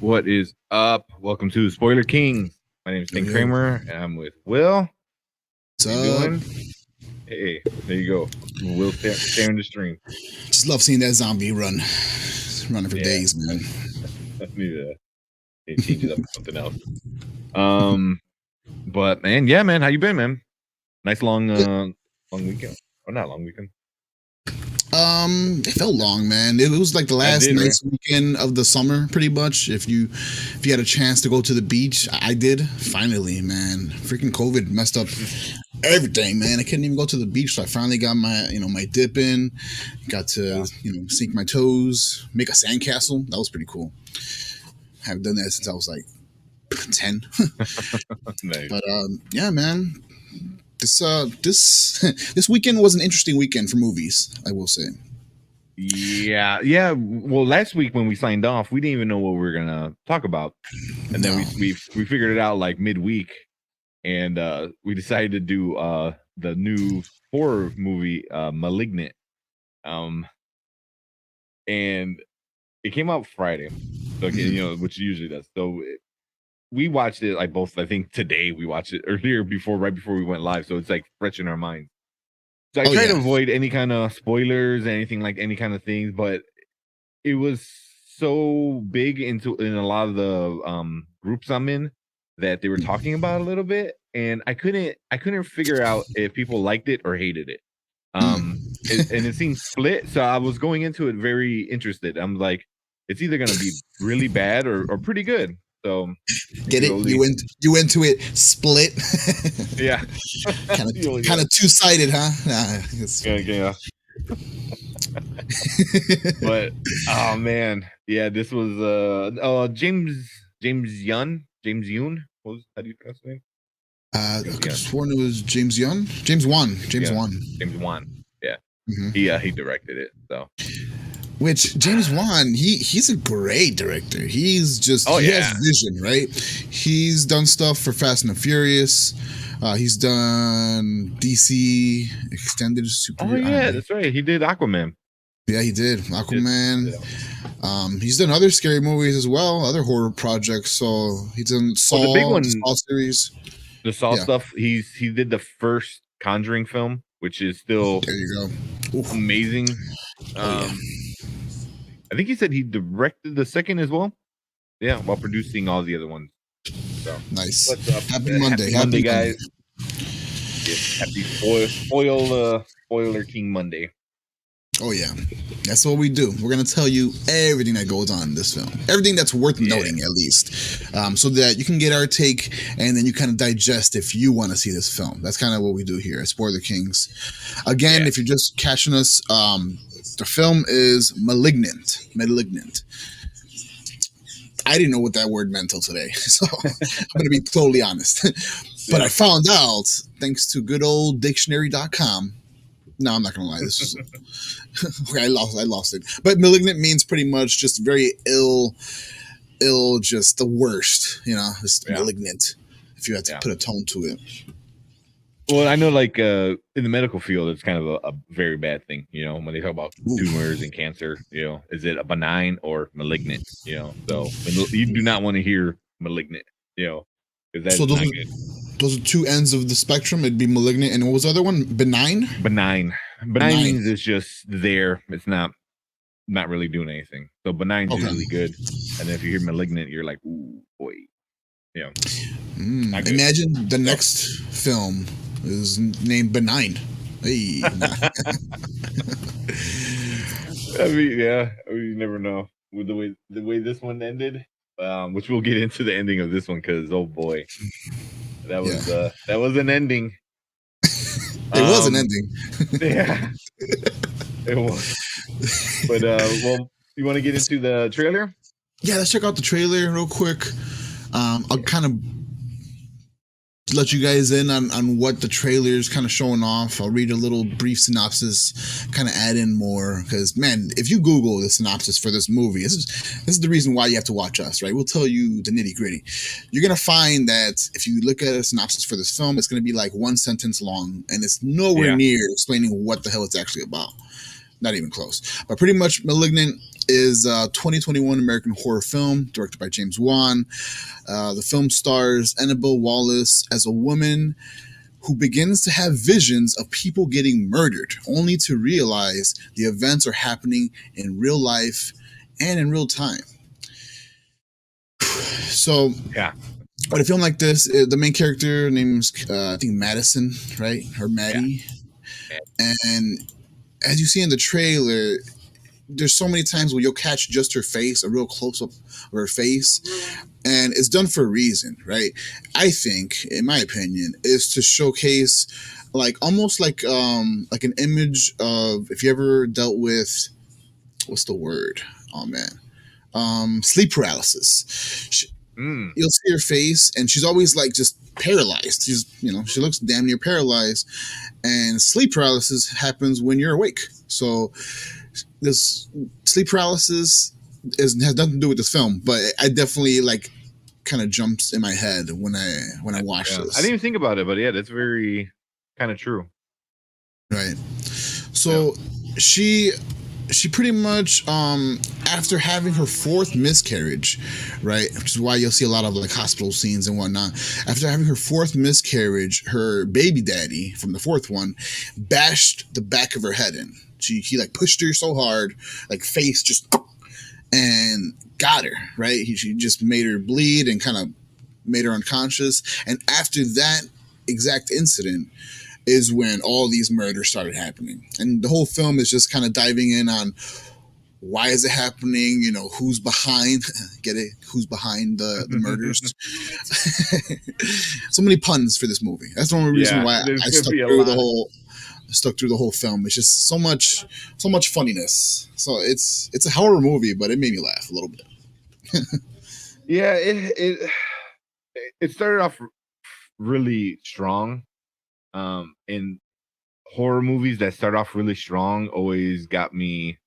What is up? Welcome to Spoiler King. My name is Yo, yo. Tankcramer, and I'm with Will. What's How you up? doing? Hey, there you go. Will sharing the stream. Just love seeing that zombie run. Just running for days, man. I need to change it up to something else. But man, yeah, man, how you been, man? Nice long weekend. Or not long weekend. It felt long, man. It was like the last nice weekend of the summer, pretty much. If you had a chance to go to the beach, I did. Finally, man. Freaking COVID messed up everything, man. I couldn't even go to the beach, so I finally got my dip in. Got to sink my toes, make a sandcastle. That was pretty cool. I haven't done that since I was like 10. Nice. But yeah, man. This weekend was an interesting weekend for movies, I will say. Yeah. Well, last week when we signed off, we didn't even know what we were gonna talk about, and then we figured it out like midweek, and we decided to do the new horror movie, Malignant, and it came out Friday, okay, which it usually does. So we watched it like both. I think today we watched it earlier right before we went live, so it's like fresh in our minds. So I try to avoid any kind of spoilers, anything like any kind of things, but it was so big in a lot of the groups I'm in that they were talking about a little bit, and I couldn't figure out if people liked it or hated it. And it seemed split, so I was going into it very interested. I'm like, it's either gonna be really bad or pretty good. So get it? You into it split? Yeah. kind of two-sided, huh? Nah, yeah. But oh man, yeah, this was James Yoon. How do you pronounce his name? I could have sworn it was James Wan. James Wan. Yeah. Mm-hmm. He directed it. So, which James Wan, he's a great director. He's just he has vision, right? He's done stuff for Fast and the Furious. He's done DC extended super. Oh yeah, that's right. He did Aquaman. Yeah, he did Aquaman. He's done other scary movies as well, other horror projects. So he's done Saw, the big one, Saw series. The Saw stuff. He did the first Conjuring film, which is still there you go, amazing. I think he said he directed the second as well. Yeah, while producing all the other ones. So nice. What's up? Happy Monday, guys. Yeah, happy Spoiler King Monday. Oh yeah, that's what we do. We're gonna tell you everything that goes on in this film, everything that's worth noting at least, so that you can get our take and then you kind of digest if you want to see this film. That's kind of what we do here at Spoiler Kings. Again, if you're just catching us, the film is Malignant. I didn't know what that word meant till today, so I'm gonna be totally honest. But I found out thanks to good old dictionary.com. No, I'm not gonna lie. This is okay. I lost it. But malignant means pretty much just very ill, just the worst. Just malignant. If you had to put a tone to it. Well, I know, like in the medical field, it's kind of a very bad thing. When they talk about tumors and cancer, is it a benign or malignant? So you do not want to hear malignant. Because that's not good. Those are two ends of the spectrum. It'd be malignant, and what was the other one? Benign. Benign means it's just there. It's not really doing anything. So benign is usually good, and then if you hear malignant, you're like, ooh, boy. Imagine the next film is named Benign. Hey. You never know with the way this one ended. Which we'll get into the ending of this one because oh boy, that was an ending. It was an ending. Yeah, it was. But well, you want to get into the trailer? Yeah, let's check out the trailer real quick. I'll kind of let you guys in on what the trailer is kind of showing off. I'll read a little brief synopsis, kind of add in more, because man, if you Google the synopsis for this movie, this is the reason why you have to watch us, right? We'll tell you the nitty gritty. You're gonna find that if you look at a synopsis for this film, it's gonna be like one sentence long, and it's nowhere near explaining what the hell it's actually about. Not even close. But pretty much, Malignant is a 2021 American horror film directed by James Wan. The film stars Annabelle Wallis as a woman who begins to have visions of people getting murdered, only to realize the events are happening in real life and in real time. So, yeah, but a film like this, the main character name's I think Madison, right? Or Maddie. Yeah. And as you see in the trailer, there's so many times where you'll catch just her face, a real close up of her face, and it's done for a reason, right? I think, in my opinion, is to showcase like almost like an image of, if you ever dealt with, what's the word? Oh man, sleep paralysis. You'll see her face, and she's always like just paralyzed. She looks damn near paralyzed, and sleep paralysis happens when you're awake. So this sleep paralysis has nothing to do with this film, but I definitely like kind of jumps in my head when I watch this. I didn't even think about it, but yeah, that's very kind of true. Right. So she pretty much after having her fourth miscarriage, right, which is why you'll see a lot of like hospital scenes and whatnot. After having her fourth miscarriage, her baby daddy from the fourth one bashed the back of her head in. He like pushed her so hard, like face just, and got her, right? She just made her bleed and kind of made her unconscious. And after that exact incident is when all these murders started happening. And the whole film is just kind of diving in on why is it happening, who's behind, get it? Who's behind the murders. So many puns for this movie. That's the only reason why I stuck through the whole film. It's just so much funniness. So it's a horror movie, but it made me laugh a little bit. Yeah, it started off really strong. In horror movies that start off really strong always got me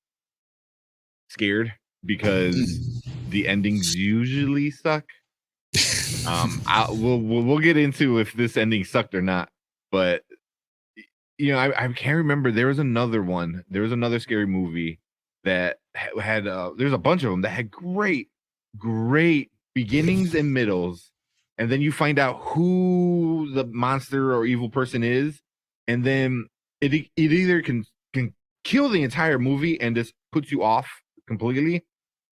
scared because the endings usually suck. We'll get into if this ending sucked or not, but I can't remember. There was another scary movie that had there's a bunch of them that had great beginnings and middles, and then you find out who the monster or evil person is, and then it either can kill the entire movie and just puts you off completely,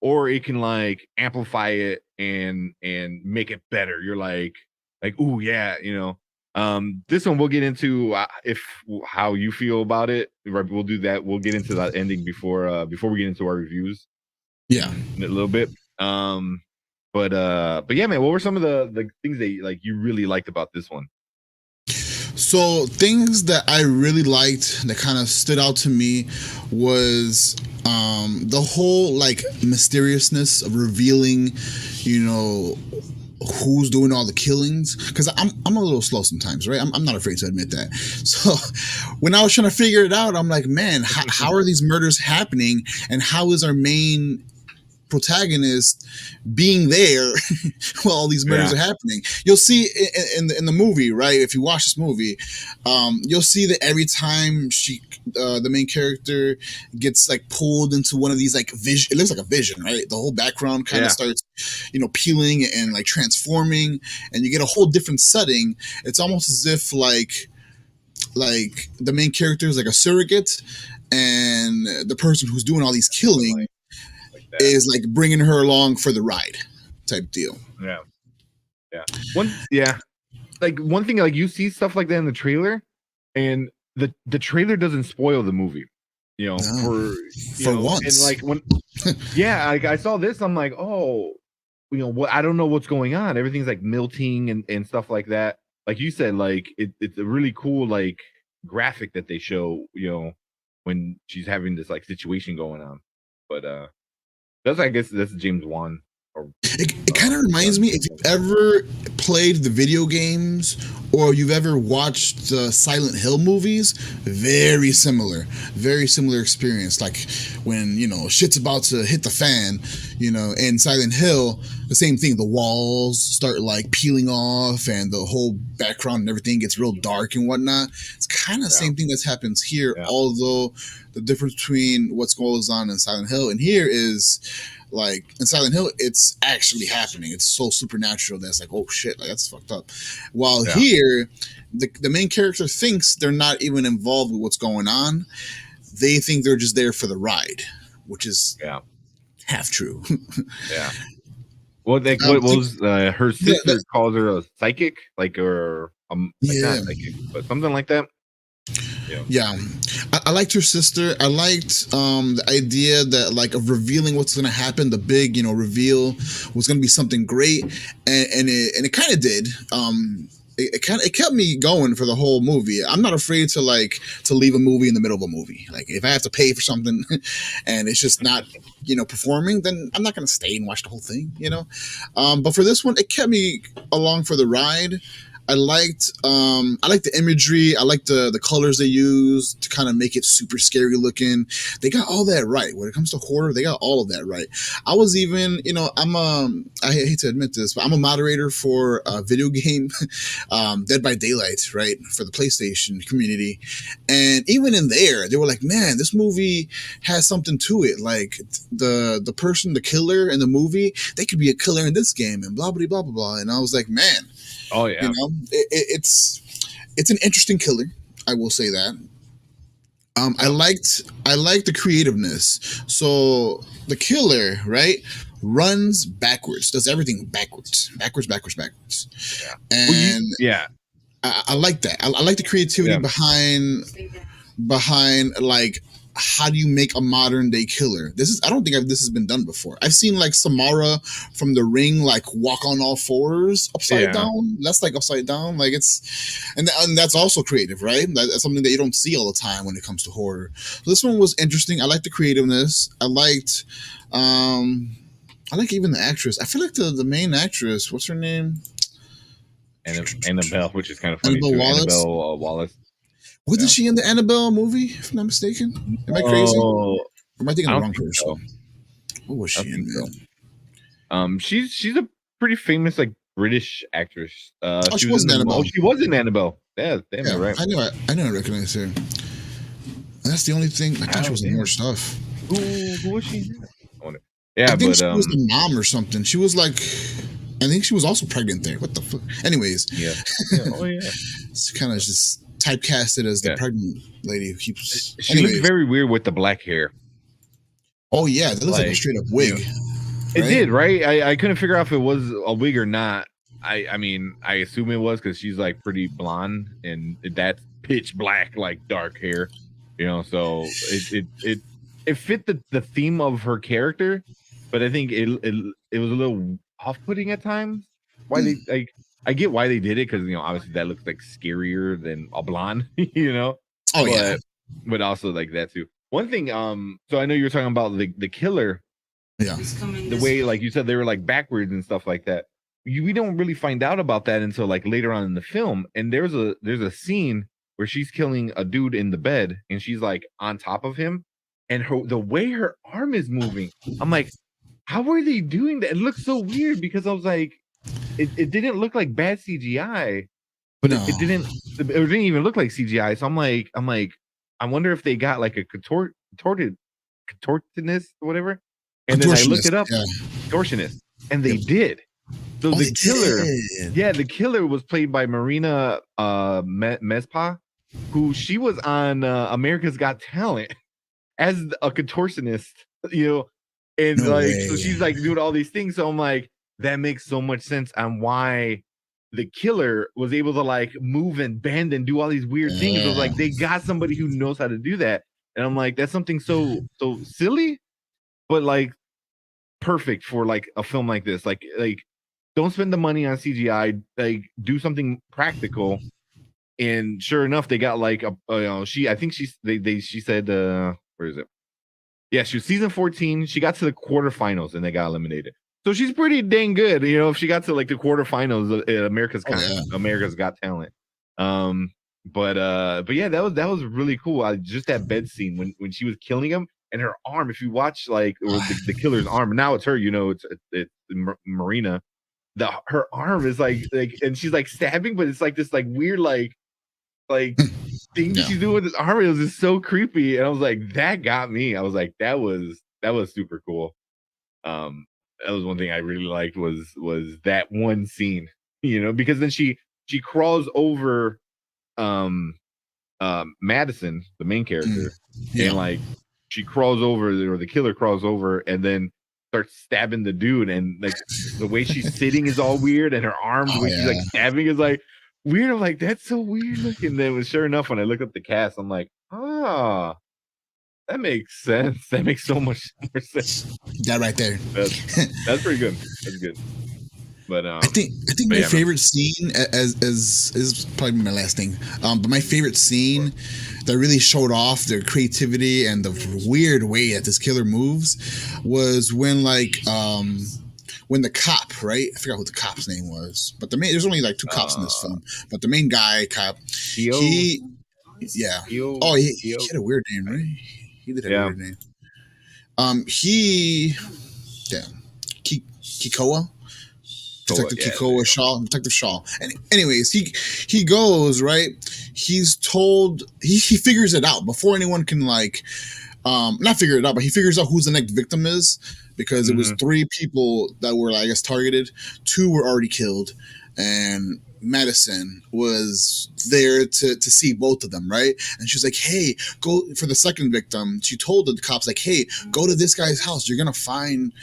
or it can like amplify it and make it better. You're like, ooh yeah, this one we'll get into how you feel about it. Right, we'll do that. We'll get into that ending before we get into our reviews. Yeah, in a little bit. But yeah, man, what were some of the things that like you really liked about this one? So things that I really liked that kind of stood out to me was the whole like mysteriousness of revealing, who's doing all the killings, because I'm a little slow sometimes, right? I'm not afraid to admit that. So when I was trying to figure it out, I'm like, man, how are these murders happening, and how is our main protagonist being there while all these murders are happening? You'll see in the movie, right? If you watch this movie, you'll see that every time the main character gets like pulled into one of these like vision, it looks like a vision, right? The whole background kind of starts, peeling and like transforming, and you get a whole different setting. It's almost as if like the main character is like a surrogate, and the person who's doing all these killing is like bringing her along for the ride type deal. One thing, like you see stuff like that in the trailer, and the trailer doesn't spoil the movie, for once. And like when like I saw this, I'm like, oh, what, I don't know what's going on. Everything's like melting and stuff like that. Like you said, like it's a really cool like graphic that they show, when she's having this like situation going on. But I guess that's James Wan. It kind of reminds me, if you've ever played the video games or you've ever watched the Silent Hill movies, very similar experience. Like when shit's about to hit the fan, You know, in Silent Hill, the same thing. The walls start like peeling off, and the whole background and everything gets real dark and whatnot. It's kind of the same thing that happens here, although the difference between what goes on in Silent Hill and here is, like, in Silent Hill, it's actually happening. It's so supernatural that's like, oh shit, like, that's fucked up. While here, the main character thinks they're not even involved with what's going on. They think they're just there for the ride, which is half true. Yeah. Well, like, what was her sister calls her a psychic, like, or like not psychic, but something like that. Yeah. I liked her sister. I liked the idea that, like, of revealing what's going to happen. The big, reveal was going to be something great, and it kind of did. It kept me going for the whole movie. I'm not afraid to leave a movie in the middle of a movie. Like, if I have to pay for something and it's just not performing, then I'm not going to stay and watch the whole thing. But for this one, it kept me along for the ride. I liked the imagery. I liked the colors they used to kind of make it super scary looking. They got all that right. When it comes to horror, they got all of that right. I was even, I hate to admit this, but I'm a moderator for a video game, Dead by Daylight, right, for the PlayStation community. And even in there, they were like, man, this movie has something to it. Like, the person, the killer in the movie, they could be a killer in this game, and blah, blah, blah, blah, blah. And I was like, man. Oh yeah, it's an interesting killer. I will say that. I liked the creativeness. So the killer, right, runs backwards, does everything backwards. Yeah. And I like that. I like the creativity behind like, how do you make a modern day killer? I don't think this has been done before. I've seen like Samara from The Ring, like, walk on all fours upside down. That's like upside down. Like, and that's also creative, right? That's something that you don't see all the time when it comes to horror. So this one was interesting. I liked the creativeness. I liked even the actress. I feel like the main actress, what's her name? Annabelle, which is kind of funny. Annabelle Wallace. Wasn't she in the Annabelle movie, if I'm not mistaken? Am I crazy? Or am I thinking of the wrong person? So. What was she in, man? She's a pretty famous, like, British actress. She was in Annabelle. She was in Annabelle. Yeah, damn, right. I knew I recognized her. And that's the only thing. I thought she was in more stuff. Who was she? I think she was the mom or something. She was like, I think she was also pregnant there. What the fuck? Anyways. Yeah. Oh yeah. It's kind of just typecasted as the pregnant lady who keeps. She looked very weird with the black hair. Oh yeah, that looks like a straight up wig. It did, right? I couldn't figure out if it was a wig or not. I mean, I assume it was, because she's like pretty blonde, and that's pitch black, like, dark hair. So it fit the theme of her character, but I think it was a little off-putting at times. Why they like. I get why they did it, because obviously that looks like scarier than a blonde, but also like that too. One thing, so I know you were talking about the killer, the way, like you said, they were like backwards and stuff like that. We don't really find out about that until like later on in the film. And there's a scene where she's killing a dude in the bed, and she's like on top of him, and the way her arm is moving, I'm like, how are they doing that? It looks so weird, because I was like, it didn't look like bad CGI, but it didn't even look like CGI. So I'm like, I wonder if they got like a contortionist or whatever. And then I looked it up, contortionist, and they did. So the killer was played by Marina Mezpa, who she was on America's Got Talent as a contortionist, and so she's like doing all these things. So I'm like, that makes so much sense on why the killer was able to like move and bend and do all these weird things. I was like, they got somebody who knows how to do that. And I'm like, that's something so silly, but like perfect for like a film like this. Like don't spend the money on CGI, like do something practical. And sure enough, they got like she said, where is it? Yeah, she was season 14. She got to the quarterfinals and they got eliminated. So she's pretty dang good, if she got to like the quarterfinals of America's Got Talent. But yeah, that was really cool. Just that bed scene when she was killing him, and her arm. If you watch like or the killer's arm, now it's her. You know, it's Marina. Her arm is like, and she's like stabbing, but it's like this like weird like thing she's doing with this arm. It was just so creepy, and I was like, that got me. I was like, that was super cool. That was one thing I really liked was that one scene, you know, because then she crawls over Madison, the main character, and like she crawls over, or the killer crawls over, and then starts stabbing the dude, and like the way she's sitting is all weird, and her arms, the way she's like stabbing is like weird. I'm like, that's so weird looking. Then sure enough, when I looked up the cast, I'm like, that makes sense. That makes so much more sense. That right there. That's pretty good. That's good. But I think my favorite scene as is probably my last thing. But my favorite scene that really showed off their creativity and the weird way that this killer moves was when when the cop, right? I forgot what the cop's name was, but there's only like 2 cops in this film. But the main cop, he had a weird name, right? He did have a weird name. Kikoa. Detective Shaw. And anyways, he goes, right? He's told he figures it out before anyone can not figure it out, but he figures out who's the next victim is, because it was 3 people that were, I guess, targeted. 2 were already killed, and Madison was there to see both of them, right? And she's like, hey, go for the second victim. She told the cops, like, hey, go to this guy's house. You're gonna find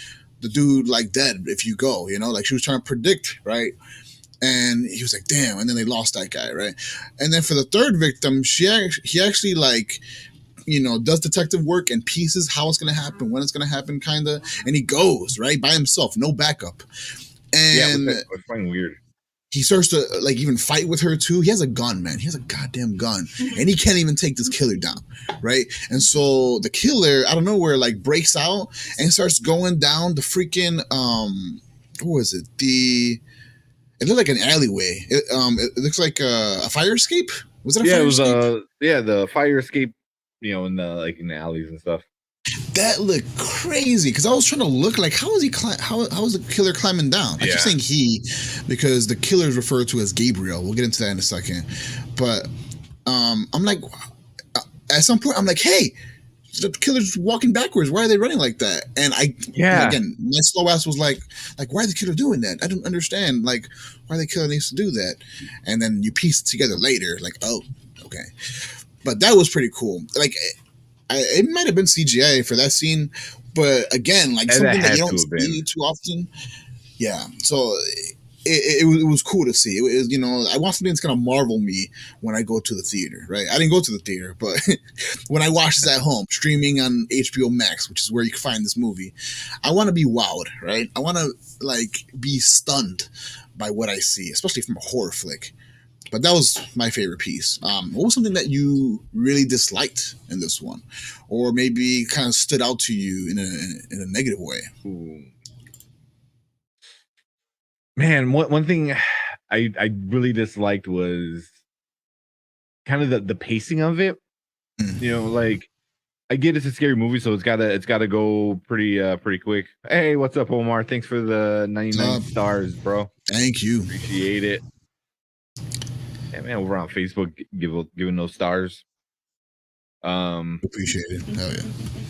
the dude like dead if you go, you know, like she was trying to predict, right? And he was like, damn. And then they lost that guy, right? And then for the third victim, he actually like, you know, does detective work and pieces how it's going to happen, when it's going to happen, kind of. And he goes, right, by himself, no backup. And it was fucking weird. He starts to like even fight with her too. He has a gun, man. He has a goddamn gun, and he can't even take this killer down, right? And so the killer, out of nowhere, like breaks out and starts going down the freaking what was it? It looked like an alleyway. It looks like a fire escape. Was it a fire escape? It was the fire escape. You know, in the alleys and stuff. That looked crazy because I was trying to look like how is the killer climbing down? I keep saying he because the killer is referred to as Gabriel. We'll get into that in a second. But I'm like, at some point, I'm like, hey, the killer's walking backwards. Why are they running like that? And again, my slow ass was like, why is the killer doing that? I don't understand. Like, why the killer needs to do that? And then you piece it together later, like, oh, okay. But that was pretty cool. Like, it might have been CGI for that scene, but again, like something that you don't see too often. Yeah, so it was cool to see. It was, you know, I want something that's gonna marvel me when I go to the theater, right? I didn't go to the theater, but when I watch this at home, streaming on HBO Max, which is where you can find this movie, I want to be wowed, right? I want to like be stunned by what I see, especially from a horror flick. But that was my favorite piece. What was something that you really disliked in this one, or maybe kind of stood out to you in a negative way? Ooh. Man, one thing I really disliked was kind of the pacing of it. You know, like I get it's a scary movie, so it's gotta go pretty quick. Hey, what's up, Omar? Thanks for the 99 stars, bro. Thank you. Appreciate it. Yeah, man, over on Facebook, giving those stars. Appreciate it. Hell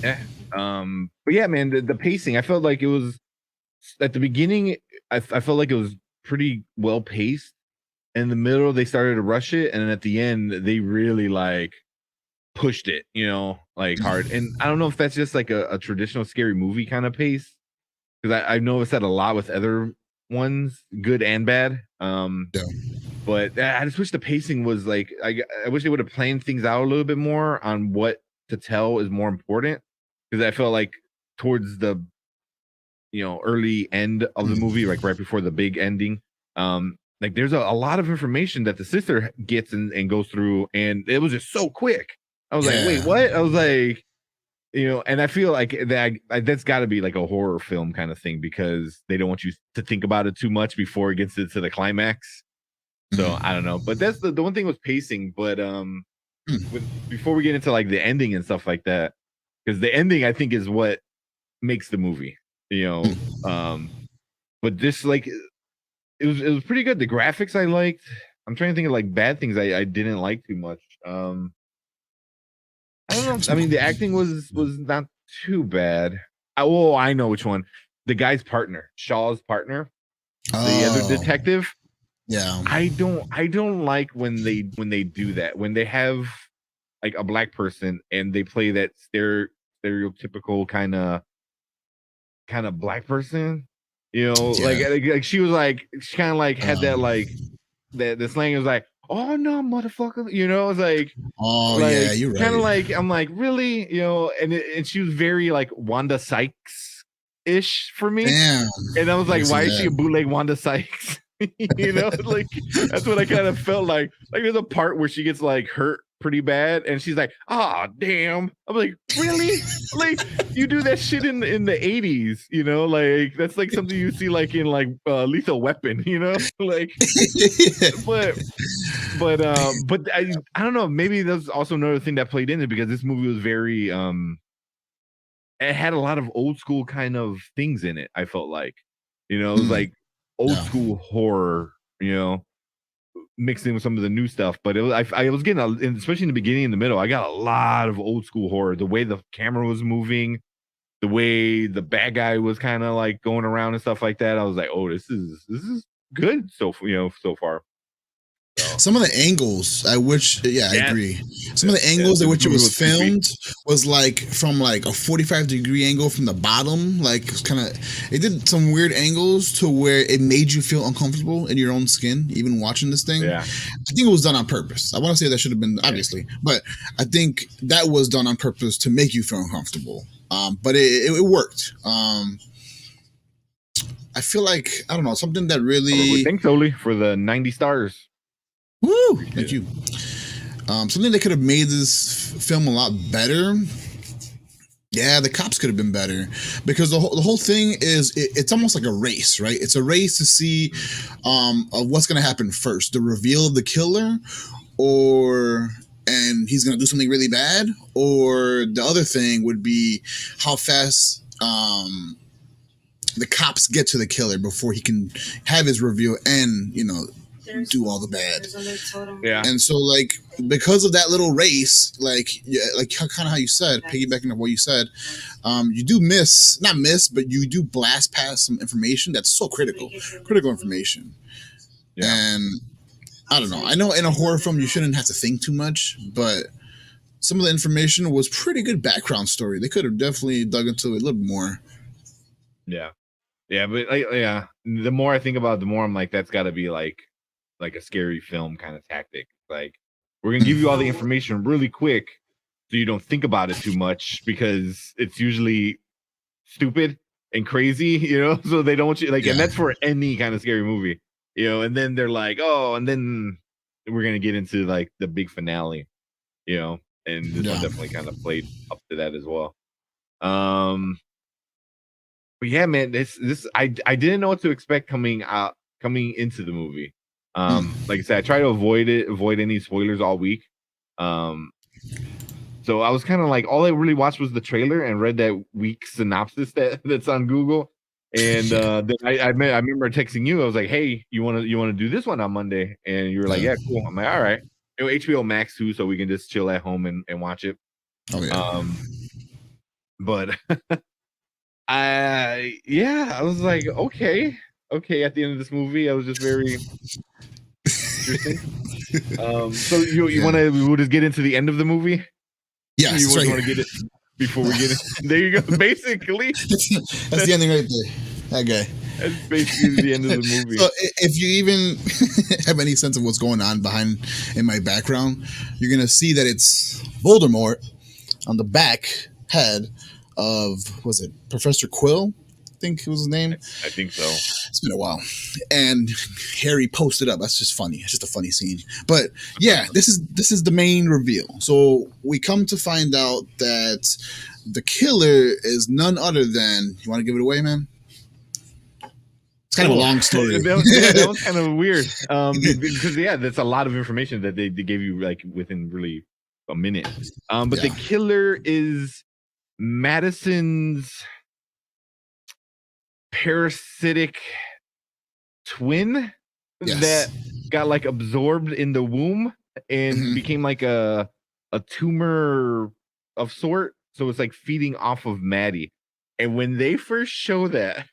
yeah. Yeah. But yeah, man, the pacing, I felt like it was at the beginning, I felt like it was pretty well paced. In the middle, they started to rush it, and then at the end, they really like pushed it, you know, like hard. And I don't know if that's just like a traditional scary movie kind of pace, because I noticed that a lot with other ones, good and bad. But I just wish the pacing was like, I wish they would have planned things out a little bit more on what to tell is more important, because I felt like towards the, you know, early end of the movie, like right before the big ending, like there's a lot of information that the sister gets and goes through, and it was just so quick. I was like, wait, what? I was like, you know, and I feel like that's got to be like a horror film kind of thing, because they don't want you to think about it too much before it gets to the climax. So I don't know, but that's the one thing with pacing. But before we get into like the ending and stuff like that, because the ending I think is what makes the movie. But this like it was pretty good. The graphics I liked. I'm trying to think of like bad things I didn't like too much. I don't know. I mean, the acting was not too bad. I know which one. The guy's partner, Shaw's partner, the other detective. Yeah. I don't like when they do that. When they have like a black person and they play that stereotypical kind of black person. Like she was like she kind of like had that like that the slang was like, oh no, motherfucker, it's like, yeah, you're right. Kind of like I'm like, really, and she was very like Wanda Sykes ish for me. Damn. And I was like, why is she a bootleg Wanda Sykes? Like that's what I kind of felt like. Like there's a part where she gets like hurt pretty bad, and she's like, "Ah, damn!" I'm like, "Really? Like you do that shit in the 80s? Like that's like something you see like in like Lethal Weapon, like." But I don't know. Maybe that's also another thing that played in it because this movie was very it had a lot of old school kind of things in it. I felt like, it was like old school horror, mixed in with some of the new stuff. But it was I was getting especially in the beginning and the middle, I got a lot of old school horror. The way the camera was moving, the way the bad guy was kind of like going around and stuff like that. I was like, oh, this is good so far. Some of the angles I agree. Some of the angles at which it was filmed was like from like a 45-degree angle from the bottom. Like it did some weird angles to where it made you feel uncomfortable in your own skin, even watching this thing. Yeah. I think it was done on purpose. I want to say that should have been obviously, but I think that was done on purpose to make you feel uncomfortable. But it worked. I feel like, I don't know, something that really thanks Oli for the 90 stars. Woo! Thank you. Something that could have made this film a lot better. Yeah, the cops could have been better because the whole thing is it's almost like a race, right? It's a race to see of what's going to happen first, the reveal of the killer, and he's going to do something really bad, or the other thing would be how fast the cops get to the killer before he can have his reveal and do all the bad. Yeah. And so like because of that little race, like kind of how you said, piggybacking on what you said, you do not miss, but you do blast past some information that's so critical information. Yeah. And I don't know. I know in a horror film you shouldn't have to think too much, but some of the information was pretty good background story. They could have definitely dug into it a little more. Yeah. Yeah, but the more I think about it, the more I'm like, that's got to be like a scary film kind of tactic. Like, we're gonna give you all the information really quick so you don't think about it too much because it's usually stupid and crazy, so they don't want you and that's for any kind of scary movie, and then they're like, oh, and then we're gonna get into like the big finale, and this one definitely kind of played up to that as well. But yeah, man, this I didn't know what to expect coming into the movie. Like I said, I try to avoid any spoilers all week. So I was kind of like, all I really watched was the trailer and read that weak synopsis that's on Google. And then I remember texting you. I was like, hey, you want to do this one on Monday? And you were like, yeah, cool. I'm like, all right. HBO Max too, so we can just chill at home and watch it. Oh yeah. But I was like, okay. At the end of this movie, I was just very interesting. So we'll just get into the end of the movie. Yes, you want to get it before we get it. There you go. Basically, that's the ending right there. Okay. That's basically the end of the movie. So if you even have any sense of what's going on in my background, you're gonna see that it's Voldemort on the back head of, was it Professor Quill? I think it was his name. I think so. It's been a while. And Harry posted up. That's just funny. It's just a funny scene. But yeah, this is the main reveal. So we come to find out that the killer is none other than, you want to give it away, man? It's kind of a long story. that was kind of weird. Because that's a lot of information that they gave you like within really a minute. But the killer is Madison's parasitic twin that got like absorbed in the womb and became like a tumor of sort. So it's like feeding off of Maddie. And when they first show that,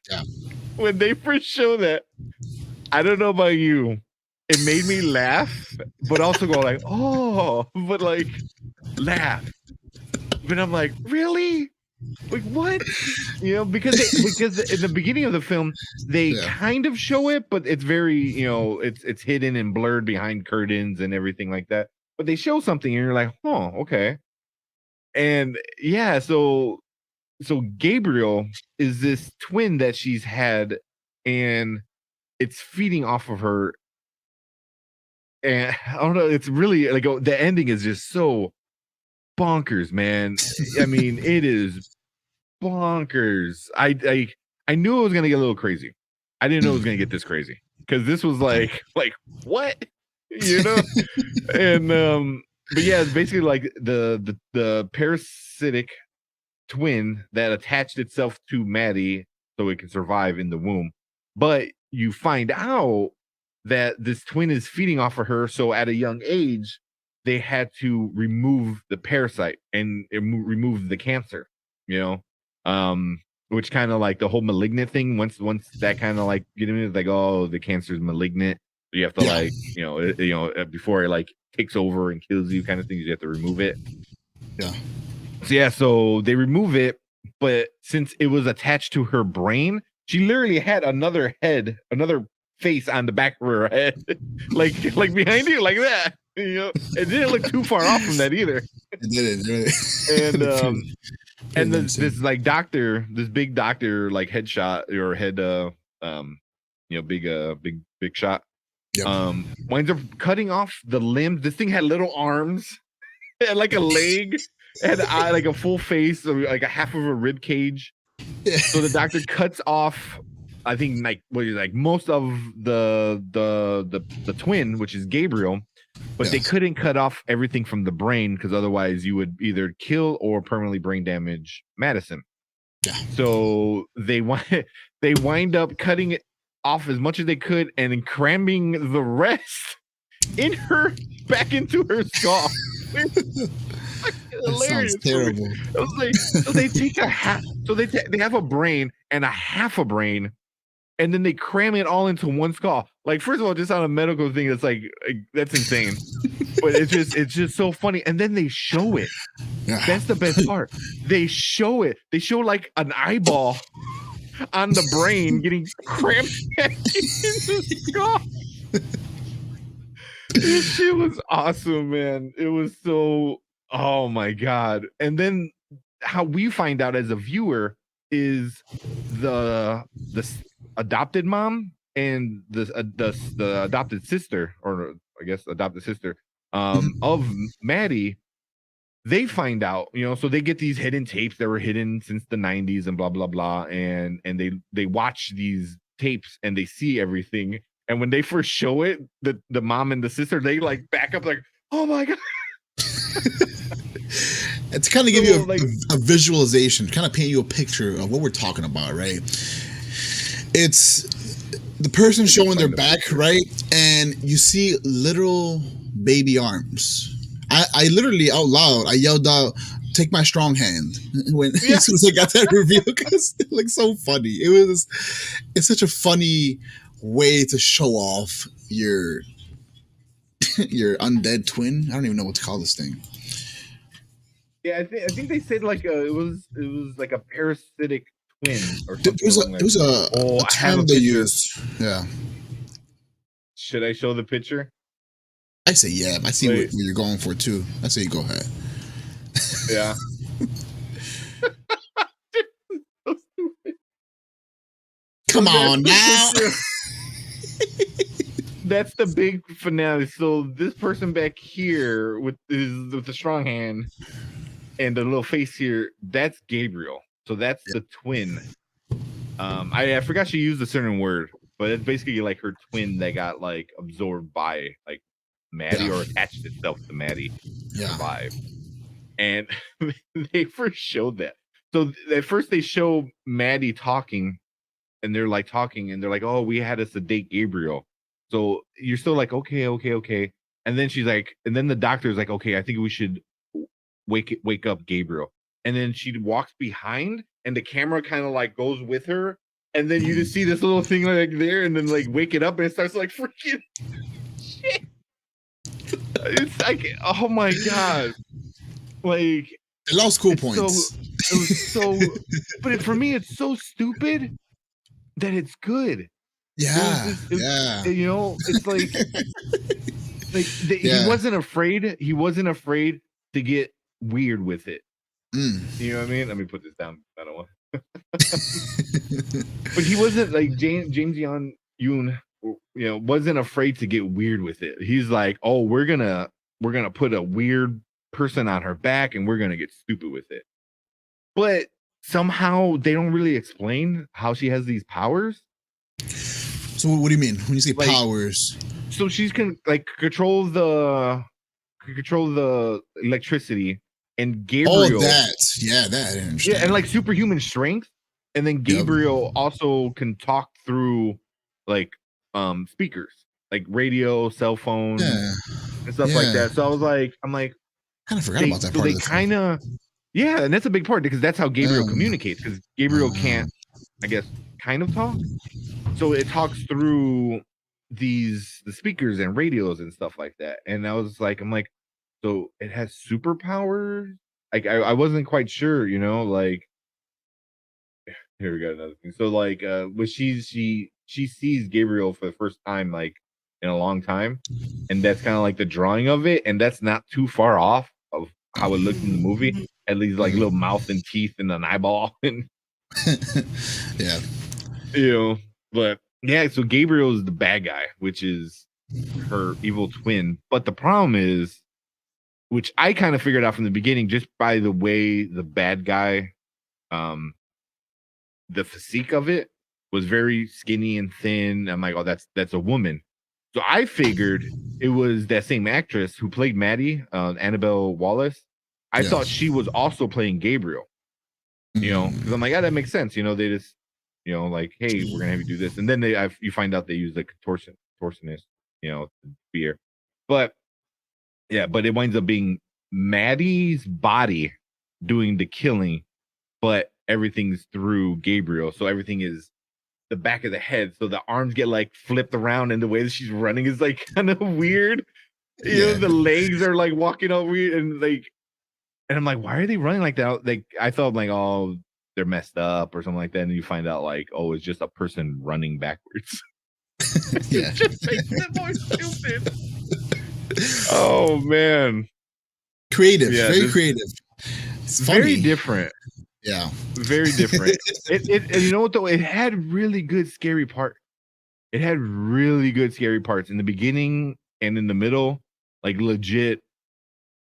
I don't know about you, it made me laugh, but also go like, oh, but like laugh. But I'm like, really? Like what? You know, because in the beginning of the film they kind of show it, but it's very, you know, it's hidden and blurred behind curtains and everything like that. But they show something and you're like, oh, okay. And yeah, so Gabriel is this twin that she's had, and it's feeding off of her. And I don't know, it's really like the ending is just so bonkers, man. I mean, it is bonkers. I knew it was gonna get a little crazy. I didn't know it was gonna get this crazy because this was like what, you know. And but yeah, it's basically like the parasitic twin that attached itself to Maddie so it can survive in the womb. But you find out that this twin is feeding off of her, so at a young age they had to remove the parasite and remove the cancer, you know. Which kind of like the whole malignant thing, once that kind of like get into like, oh, the cancer is malignant, you have to like, you know, before it like takes over and kills you kind of things, you have to remove it. So they remove it, but since it was attached to her brain, she literally had another face on the back of her head, like behind you, like that. You know, it didn't look too far off from that either. It didn't really. And this like doctor, this big doctor, like headshot or head, you know, big shot. Winds up cutting off the limbs. This thing had little arms, had like a leg, had like a full face, or like a half of a rib cage. So the doctor cuts off, I think, like most of the twin, which is Gabriel, but they couldn't cut off everything from the brain because otherwise you would either kill or permanently brain damage Madison. So they wind up cutting it off as much as they could and then cramming the rest back into her skull. Hilarious. Sounds terrible. It was like, so they take a half, so they have a brain and a half a brain, and then they cram it all into one skull. Like, first of all, just on a medical thing, it's like that's insane. But it's just so funny. And then they show it. That's the best part. They show it. They show like an eyeball on the brain getting crammed back into the skull. This shit was awesome, man. It was so, oh my god. And then how we find out as a viewer is the adopted mom and the adopted sister, or I guess adopted sister, of Maddie. They find out, you know, so they get these hidden tapes that were hidden since the 90s and blah blah blah, and they watch these tapes and they see everything. And when they first show it, the mom and the sister, they like back up like, oh my god. It's kind of give you a visualization, kind of paint you a picture of what we're talking about, right? It's the person showing their back, right? And you see literal baby arms. I literally out loud, I yelled out, "Take my strong hand," when as soon as I got that review, because it looked so funny. It's such a funny way to show off your undead twin. I don't even know what to call this thing. Yeah, I think they said like it was like a parasitic twin or something. It was a term they used. Yeah. Should I show the picture? I say yeah. I see what you're going for too. I say go ahead. Yeah. Come on now. That's the big finale. So this person back here with the strong hand and the little face here, that's Gabriel. So that's the twin. I forgot she used a certain word, but it's basically like her twin that got like absorbed by like Maddie or attached itself to Maddie to survive. And they first showed that. So at first they show Maddie talking, and they're like talking, and they're like, "Oh, we had to sedate Gabriel." So you're still like, okay. And then she's like, and then the doctor's like, "Okay, I think we should wake up Gabriel." And then she walks behind, and the camera kind of like goes with her, and then you just see this little thing like there, and then like wake it up, and it starts like freaking shit. It's like, oh my god, like it lost cool points. It was so, but for me, it's so stupid that it's good. Yeah, you know, it's like he wasn't afraid. He wasn't afraid to get weird with it. You know what I mean? Let me put this down. I don't want. But he wasn't like James Wan, you know, wasn't afraid to get weird with it. He's like, oh, we're gonna put a weird person on her back, and we're gonna get stupid with it. But somehow they don't really explain how she has these powers. So what do you mean when you say like, powers? So she's can like control the electricity, and Gabriel. Oh, that. Yeah, and like superhuman strength, and then Gabriel also can talk through like speakers, like radio, cell phone, and stuff like that. So I'm like, kind of forgot about that part. So they kind of, and that's a big part because that's how Gabriel communicates. Because Gabriel can't, I guess, kind of talk. So it talks through the speakers and radios and stuff like that. And I was like, I'm like, so it has superpowers? Like I wasn't quite sure, you know, like here we got another thing. So like when she sees Gabriel for the first time like in a long time, and that's kind of like the drawing of it, and that's not too far off of how it looked in the movie. At least like little mouth and teeth and an eyeball and you know. But yeah, so Gabriel is the bad guy, which is her evil twin. But the problem is, which I kind of figured out from the beginning, just by the way the bad guy, the physique of it was very skinny and thin. I'm like, oh, that's a woman. So I figured it was that same actress who played Maddie, Annabelle Wallace. I thought she was also playing Gabriel. You know, because I'm like, yeah, that makes sense. You know, they just, you know, like, hey, we're gonna have you do this, and then you find out they use the contortionist, you know, fear. But yeah, but it winds up being Maddie's body doing the killing, but everything's through Gabriel, so everything is the back of the head, so the arms get like flipped around, and the way that she's running is like kind of weird. You know, the legs are like walking all weird, and like, and I'm like, why are they running like that? Like, I thought like, oh, they're messed up or something like that, and you find out like, oh, it's just a person running backwards. It just makes it more stupid. Oh man, creative, very creative. It's very different. Yeah, very different. It you know what though? It had really good scary parts. It had really good scary parts in the beginning and in the middle, like legit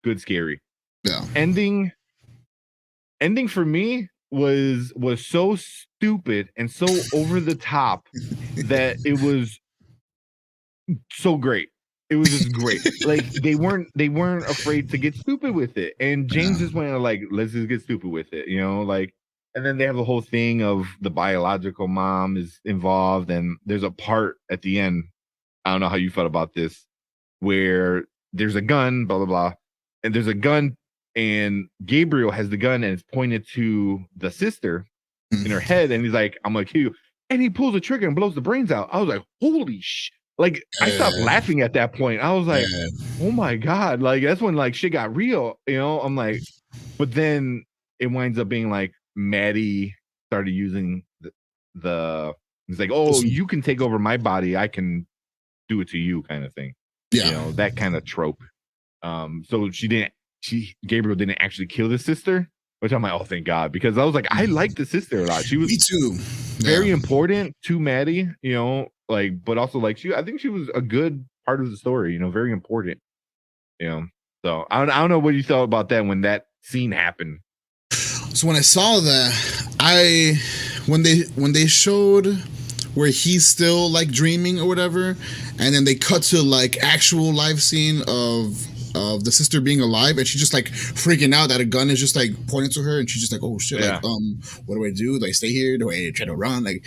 good scary. Yeah. Ending for me was so stupid and so over the top that it was so great. It was just great. Like they weren't afraid to get stupid with it. And James just went like, let's just get stupid with it, you know, like, and then they have the whole thing of the biological mom is involved, and there's a part at the end, I don't know how you felt about this, where there's a gun, blah blah blah, and there's a gun, and Gabriel has the gun and it's pointed to the sister in her head, and he's like, I'm gonna kill you, and he pulls the trigger and blows the brains out. I was like, holy shit. Like I stopped laughing at that point. I was like, oh my God. Like that's when like shit got real, you know. I'm like, but then it winds up being like Maddie started using the he's like, oh, you can take over my body, I can do it to you kind of thing. You know, that kind of trope. So Gabriel didn't actually kill the sister, which I'm like, oh thank God, because I was like, I like the sister a lot. She was me too. Very important to Maddie, you know, like, but also like I think she was a good part of the story, you know, very important, you know. So I don't know what you thought about that when that scene happened. So when I saw that, when they showed where he's still like dreaming or whatever, and then they cut to like actual live scene of of the sister being alive, and she's just like freaking out that a gun is just like pointing to her, and she's just like, oh shit, like what do I do? Do I stay here? Do I try to run? Like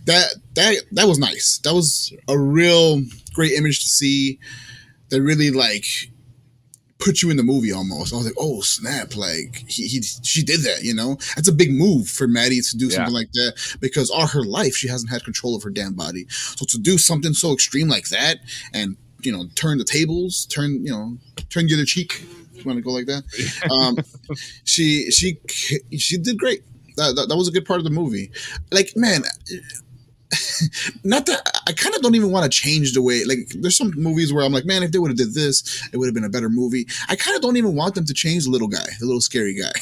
that was nice. That was a real great image to see. That really like put you in the movie almost. I was like, oh snap, like she did that, you know? That's a big move for Maddie to do something like that, because all her life she hasn't had control of her damn body. So to do something so extreme like that, and you know, turn the tables, turn the other cheek, if you want to go like that. She did great. That was a good part of the movie. Like, man, not that I kind of don't even want to change the way, like there's some movies where I'm like, man, if they would have did this, it would have been a better movie. I kind of don't even want them to change the little guy, the little scary guy.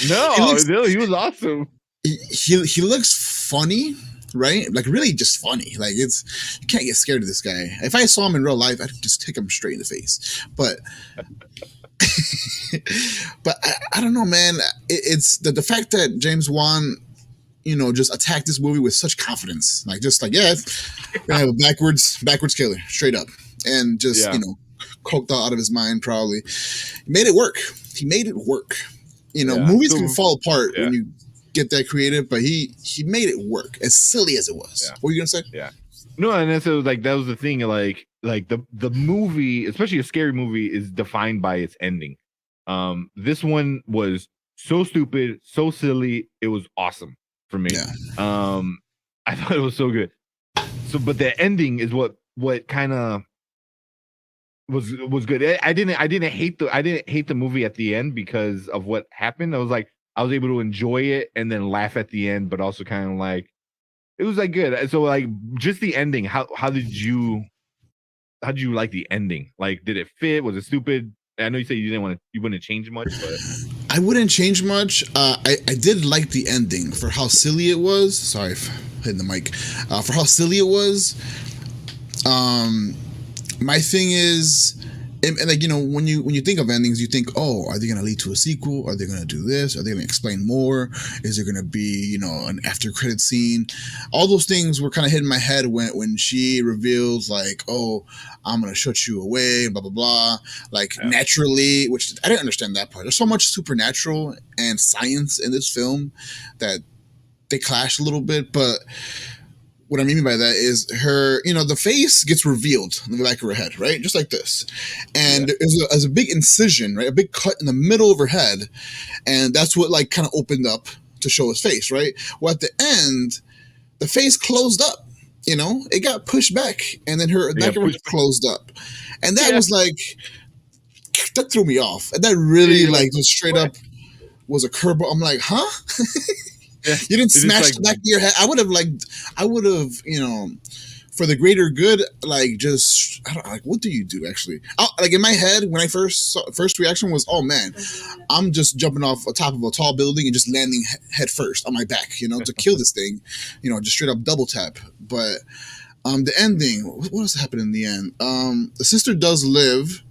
No, he was awesome. He looks funny, right? Like really just funny. Like you can't get scared of this guy. If I saw him in real life, I'd just kick him straight in the face. But but I don't know, man. It's the fact that James Wan, you know, just attacked this movie with such confidence, like just like, yeah, I have a backwards killer, straight up, and just you know, coked out of his mind. Probably he made it work. You know, movies can fall apart when you get that creative, but he made it work, as silly as it was. What were you gonna say? No, and that's like that was the thing. Like the movie, especially a scary movie, is defined by its ending. This one was so stupid, so silly. It was awesome for me. I thought it was so good. So, but the ending is what kind of was good. I didn't hate the movie at the end because of what happened. I was able to enjoy it and then laugh at the end, but also kind of like it was like good. So like just the ending. How did you like the ending? Like, did it fit? Was it stupid? I know you said you wouldn't change much, but I wouldn't change much. I did like the ending for how silly it was. Sorry for hitting the mic. For how silly it was. My thing is, and like, you know, when you think of endings, you think, oh, are they going to lead to a sequel? Are they going to do this? Are they going to explain more? Is there going to be, you know, an after credit scene? All those things were kind of hitting my head when she reveals like, oh, I'm going to shut you away, blah, blah, blah. Like naturally, which I didn't understand that part. There's so much supernatural and science in this film that they clash a little bit, but what I mean by that is her, you know, the face gets revealed in the back of her head, right? Just like this. And there's a big incision, right? A big cut in the middle of her head. And that's what like kind of opened up to show his face, right? Well, at the end, the face closed up, you know? It got pushed back and then her back of her head closed up. And that was like, that threw me off. And that really like just straight up was a curveball. I'm like, huh? You didn't smash the back of your head. I would have, you know, for the greater good, like just, I don't know, like, what do you do actually? Like in my head, when I first reaction was, oh man, I'm just jumping off the top of a tall building and just landing head first on my back, you know, to kill this thing, you know, just straight up double tap. But the ending, what else happened in the end? The sister does live.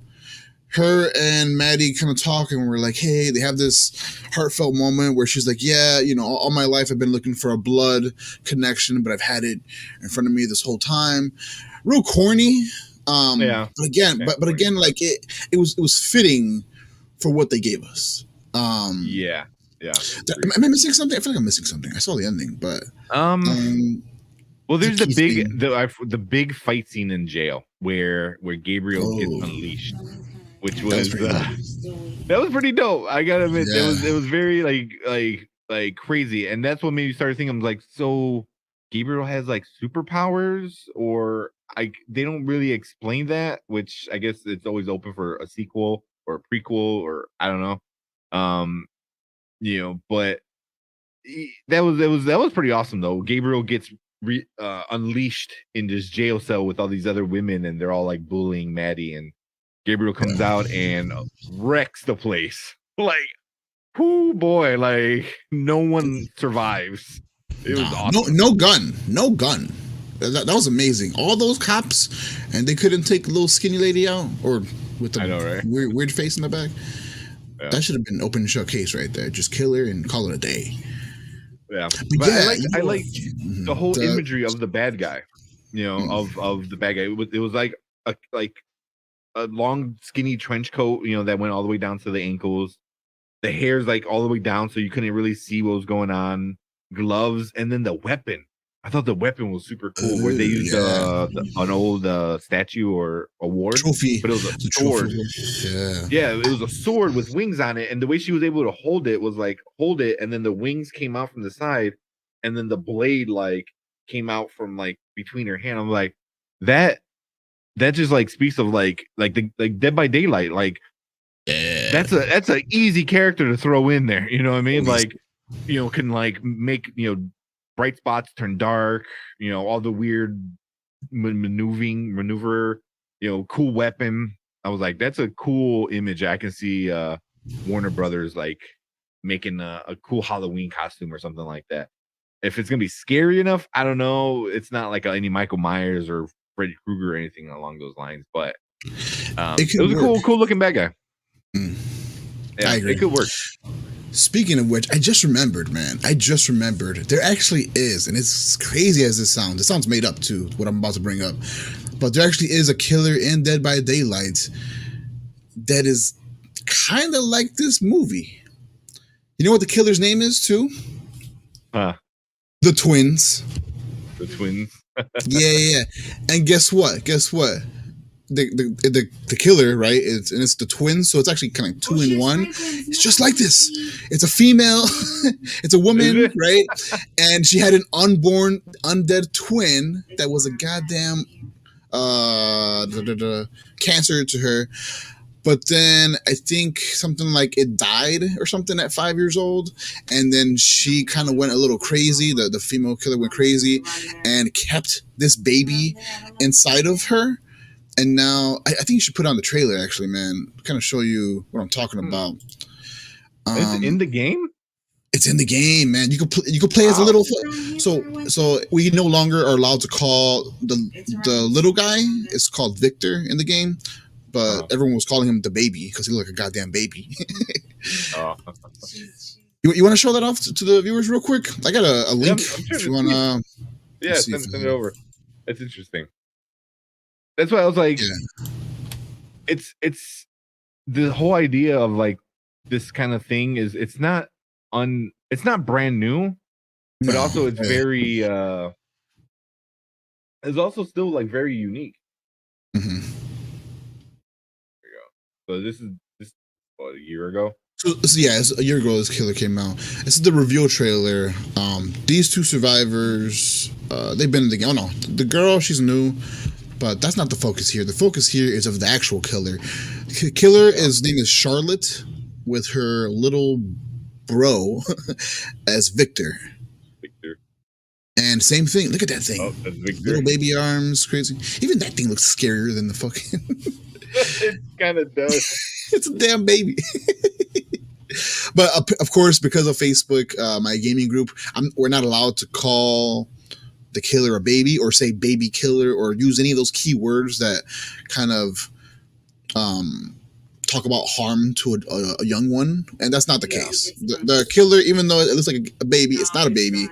Her and Maddie kind of talk, and we're like, hey, they have this heartfelt moment where she's like, yeah, you know, all my life I've been looking for a blood connection, but I've had it in front of me this whole time. Real corny. But again, like it was fitting for what they gave us. Am I missing something? I feel like I'm missing something. I saw the ending, but well, there's the big fight scene in jail where Gabriel gets unleashed. Which was that was pretty dope. I gotta admit, it was very like crazy, and that's what made me start thinking. I'm like, so Gabriel has like superpowers, or they don't really explain that. Which I guess it's always open for a sequel or a prequel, or I don't know. You know, but that was pretty awesome though. Gabriel gets unleashed in this jail cell with all these other women, and they're all like bullying Maddie, and Gabriel comes out and wrecks the place. Like, whoo boy, like no one survives. It was awesome. No gun. That was amazing. All those cops, and they couldn't take a little skinny lady out, or with the weird face in the back. Yeah. That should have been an open and shut case right there. Just kill her and call it a day. Yeah, but I like the whole imagery of the bad guy. You know, of the bad guy. It was like a long skinny trench coat, that went all the way down to the ankles. The hair's like all the way down, so you couldn't really see what was going on. Gloves, and then the weapon. I thought the weapon was super cool, where they used an old statue or award trophy, but it was a sword. Yeah, it was a sword with wings on it, and the way she was able to hold it was like hold it, and then the wings came out from the side, and then the blade like came out from like between her hand. I'm like, that just like speaks of like Dead by Daylight. Like, that's a easy character to throw in there. You know what I mean? Like, can like make bright spots turn dark. All the weird maneuver. Cool weapon. I was like, that's a cool image. I can see Warner Brothers like making a cool Halloween costume or something like that. If it's gonna be scary enough, I don't know. It's not like any Michael Myers or Freddy Krueger or anything along those lines, but it was a cool looking bad guy. Yeah, I agree. It could work. Speaking of which, I just remembered, man. There actually is, and it's crazy as it sounds made up too, what I'm about to bring up. But there actually is a killer in Dead by Daylight that is kind of like this movie. You know what the killer's name is too? The twins. The twins. yeah. And guess what? The killer, right? It's the twins, so it's actually kind of 2 in 1. It's just like this. It's a female, it's a woman, right? And she had an unborn undead twin that was a goddamn cancer to her. But then I think something like it died or something at 5 years old. And then she kind of went a little crazy. The female killer went crazy and kept this baby inside of her. And now I think you should put on the trailer, actually, man. Kind of show you what I'm talking about. It's in the game? It's in the game, man. You could play as a little. So we no longer are allowed to call the little guy. It's called Victor in the game. But everyone was calling him the baby because he looked like a goddamn baby. You want to show that off to the viewers real quick? I got a link if you want to. Yeah, send it over. It's interesting. That's why I was like, it's the whole idea of like this kind of thing is it's not brand new, but also it's very it's also still like very unique. Mm-hmm. So this is what, a year ago? So yeah, it's a year ago this killer came out. This is the reveal trailer. These two survivors, they've been in the game. Oh no, the girl, she's new, but that's not the focus here. The focus here is of the actual killer. His name is Charlotte, with her little bro as Victor. And same thing. Look at that thing. Little baby arms, crazy. Even that thing looks scarier than the fucking. It kind of does. It's a damn baby. But of course, because of Facebook, my gaming group, we're not allowed to call the killer a baby or say baby killer or use any of those keywords that kind of talk about harm to a young one. And that's not the case. The killer, even though it looks like a baby, it's not a baby.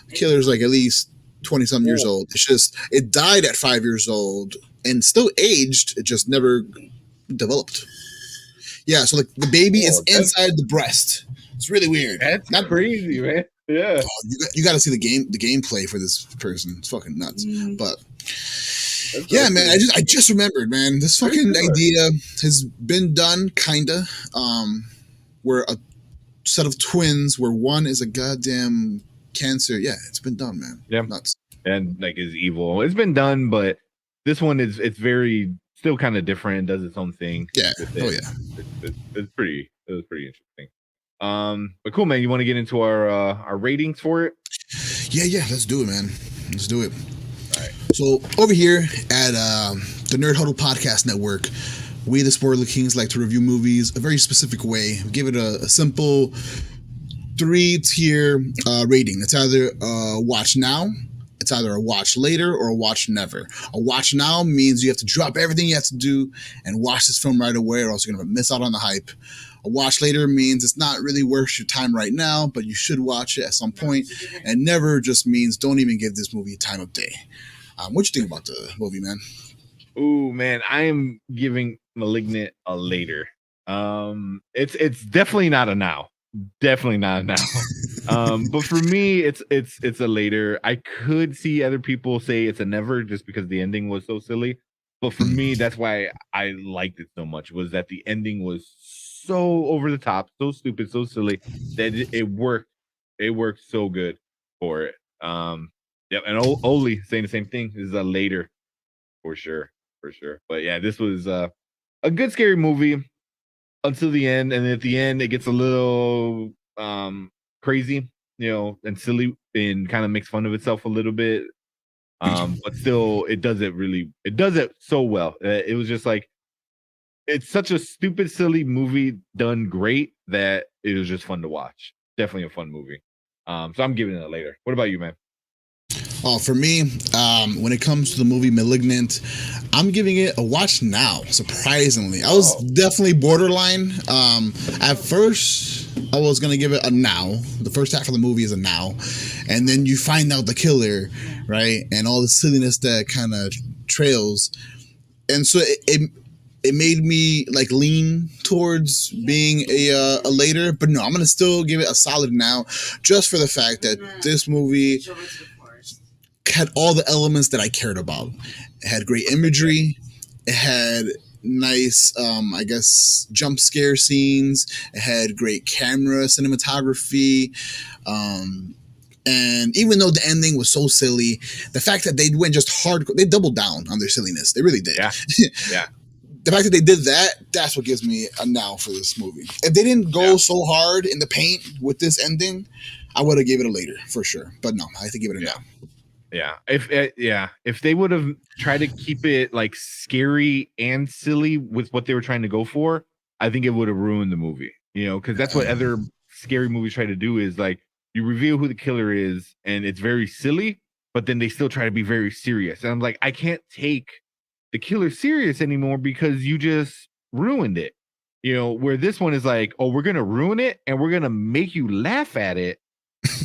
The killer's like at least 20-something years old. It's just, it died at 5 years old and still aged. It just never developed. Yeah, so like the baby is inside the breast. It's really weird. That's not crazy, man. Yeah, you got to see the gameplay for this person. It's fucking nuts. But yeah, man, I just remembered, man. This fucking idea has been done, kinda. Where a set of twins, where one is a goddamn cancer. Yeah, it's been done, man. Yeah, nuts. And like is evil. It's been done, but this one it's very still kind of different. Does its own thing. Yeah. Oh yeah. It was pretty interesting. But cool, man. You want to get into our ratings for it? Yeah. Let's do it, man. Let's do it. All right. So over here at the Nerd Huddle Podcast Network, we the Spoiler Kings like to review movies a very specific way. We give it a simple 3-tier rating. It's either watch now, it's either a watch later, or a watch never. A watch now means you have to drop everything you have to do and watch this film right away, or else you're going to miss out on the hype. A watch later means it's not really worth your time right now, but you should watch it at some point. And never just means don't even give this movie time of day. What you think about the movie, man? Ooh, man, I am giving Malignant a later. It's definitely not a now. Definitely not a now. But for me, it's a later. I could see other people say it's a never just because the ending was so silly. But for me, that's why I liked it so much, was that the ending was so over the top, so stupid, so silly that it worked. It worked so good for it. Yep, and Oli saying the same thing. This is a later for sure, for sure. But yeah, this was a good scary movie until the end, and at the end it gets a little crazy, and silly, and kind of makes fun of itself a little bit. But still, it does it so well. It was just like, it's such a stupid, silly movie done great that it was just fun to watch. Definitely a fun movie. So I'm giving it a later. What about you, man? Oh, for me, when it comes to the movie Malignant, I'm giving it a watch now. Surprisingly, I was definitely borderline. At first, I was gonna give it a now. The first half of the movie is a now, and then you find out the killer, right, and all the silliness that kind of trails, and so it made me like lean towards being a later. But no, I'm gonna still give it a solid now, just for the fact that this movie had all the elements that I cared about. It had great imagery. It had nice, I guess, jump scare scenes. It had great camera cinematography. And even though the ending was so silly, the fact that they went just hardcore, they doubled down on their silliness. They really did. Yeah. Yeah. The fact that they did that, that's what gives me a now for this movie. If they didn't go so hard in the paint with this ending, I would have gave it a later for sure. But no, I have to give it a now. Yeah. If they would have tried to keep it like scary and silly with what they were trying to go for, I think it would have ruined the movie. Because that's what other scary movies try to do, is like, you reveal who the killer is and it's very silly, but then they still try to be very serious. And I'm like, I can't take the killer serious anymore because you just ruined it. Where this one is like, oh, we're gonna ruin it and we're gonna make you laugh at it,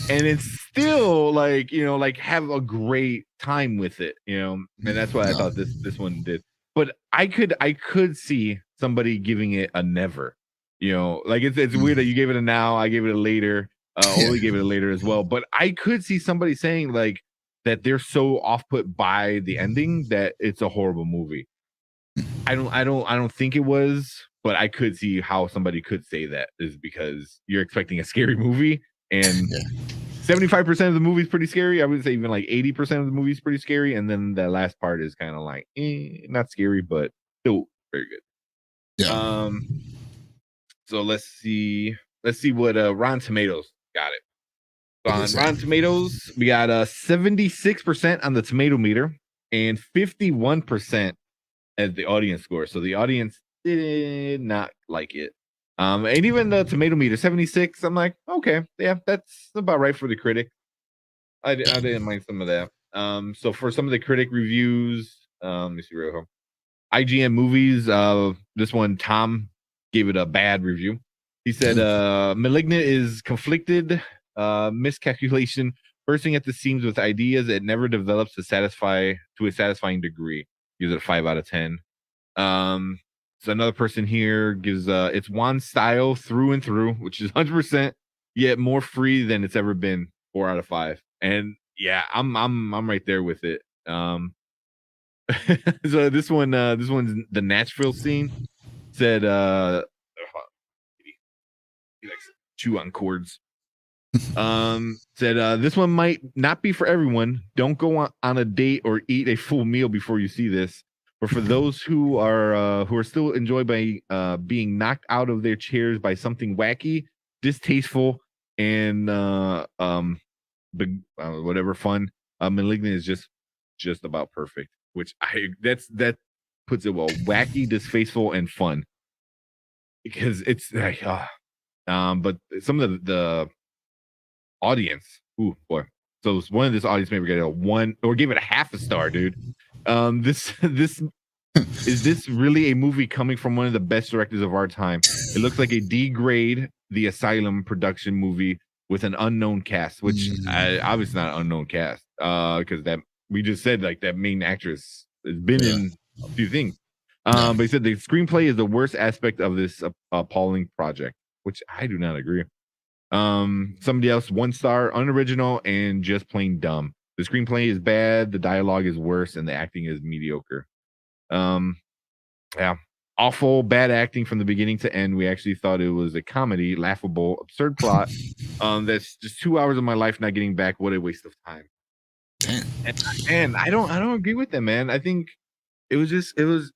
and it's still like, like, have a great time with it, and that's what I thought this one did. But I could see somebody giving it a never, like, it's weird that you gave it a now, I gave it a later, Oli gave it a later as well, but I could see somebody saying like that they're so off put by the ending that it's a horrible movie. I don't think it was, but I could see how somebody could say that, is because you're expecting a scary movie, and 75% of the movie is pretty scary. I would say even like 80% of the movie is pretty scary, and then the last part is kind of like not scary, but still very good. Yeah. So let's see what Rotten Tomatoes got it. So on Rotten Tomatoes, we got 76% on the tomato meter and 51% as the audience score. So the audience did not like it. And even the tomato meter 76, I'm like, okay, yeah, that's about right for the critic. I didn't mind some of that. So for some of the critic reviews, let me see real quick. IGN Movies, this one, Tom gave it a bad review. He said, Malignant is conflicted, miscalculation, bursting at the seams with ideas it never develops to a satisfying degree. Gives it a 5 out of 10. So another person here gives it's Wan style through and through, which is 100%, yet more free than it's ever been. 4 out of 5. And yeah, I'm right there with it. So this one's the Nashville scene. Said he likes to chew on cords. Said this one might not be for everyone. Don't go on a date or eat a full meal before you see this. But for those who are still enjoyed by being knocked out of their chairs by something wacky, distasteful, and whatever fun, Malignant is just about perfect. Which that puts it well. Wacky, distasteful, and fun. Because it's like, but some of the audience, ooh boy. So one of this audience maybe get a 1 or give it a half a star, dude. This is this really a movie coming from one of the best directors of our time? It looks like a D grade The Asylum production movie with an unknown cast, which obviously not an unknown cast, because that we just said like that main actress has been in a few things. But he said the screenplay is the worst aspect of this appalling project, which I do not agree. Somebody else, 1 star, unoriginal and just plain dumb. The screenplay is bad, the dialogue is worse, and the acting is mediocre. Yeah, awful, bad acting from the beginning to end. We actually thought it was a comedy, laughable, absurd plot. That's just 2 hours of my life not getting back. What a waste of time. Damn. And I don't agree with them, man. I think it was just it was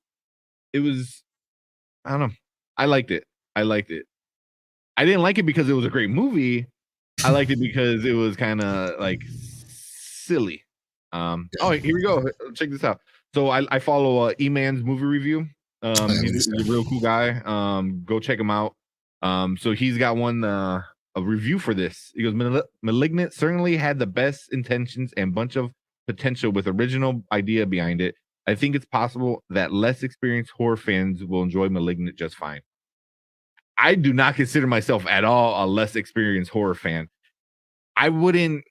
I don't know. I liked it. I didn't like it because it was a great movie. I liked it because it was kind of like silly. Oh, here we go. Check this out. So I follow E-Man's movie review. He's a real cool guy. Go check him out. So he's got a review for this. He goes, Malignant certainly had the best intentions and bunch of potential with original idea behind it. I think it's possible that less experienced horror fans will enjoy Malignant just fine. I do not consider myself at all a less experienced horror fan. I don't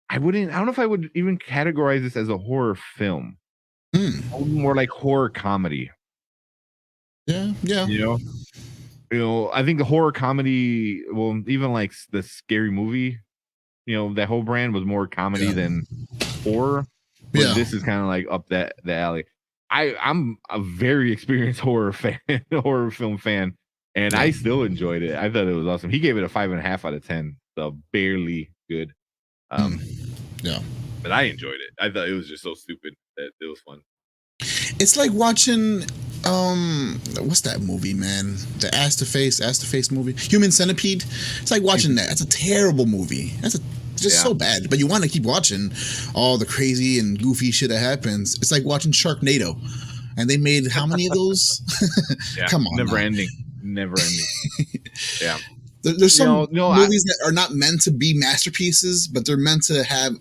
know if I would even categorize this as a horror film. More like horror comedy. Yeah. You know, I think the horror comedy, well, even like the Scary Movie, that whole brand was more comedy than horror. But this is kind of like up the alley. I'm a very experienced horror film fan, and I still enjoyed it. I thought it was awesome. He gave it a 5.5 out of 10, so barely good. But I enjoyed it. I thought it was just so stupid that it was fun. It's like watching what's that movie, man? The ass to face movie, Human Centipede. It's like watching that. That's a terrible movie. That's just so bad. But you want to keep watching all the crazy and goofy shit that happens. It's like watching Sharknado, and they made how many of those? Come on, never ending. Yeah. There's some movies that are not meant to be masterpieces, but they're meant to have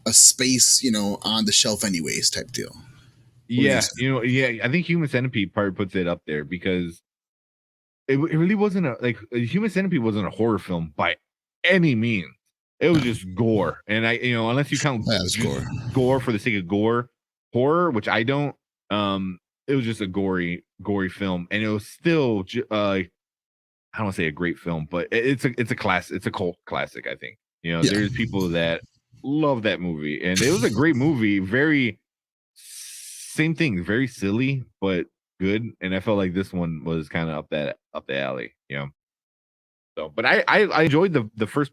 a space, on the shelf anyways, type deal. I think Human Centipede probably puts it up there because it really wasn't Human Centipede wasn't a horror film by any means. It was just gore, and unless you count gore for the sake of gore, horror, which I don't. It was just a gory film, and it was still I don't want to say a great film, but it's a class. It's a cult classic. I think there's people that love that movie, and it was a great movie. Very same thing, very silly but good, and I felt like this one was kind of up the alley. So, but I enjoyed the first,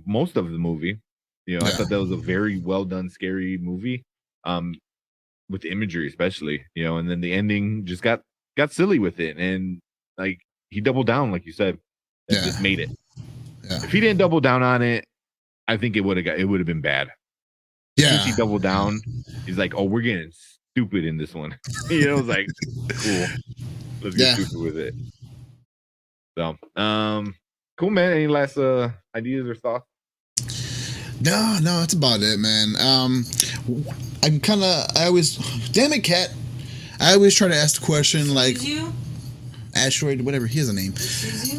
most of the movie. I thought that was a very well done scary movie. With the imagery especially, and then the ending just got silly with it, and like he doubled down, like you said, and just made it. If he didn't double down on it, I think it would have been bad. Since he doubled down, he's like, oh, we're getting stupid in this one. It was like, cool, let's get stupid with it. So cool, man. Any last ideas or thoughts? No, that's about it, man. Damn it, Cat. I always try to ask the question like Asteroid, whatever, he has a name.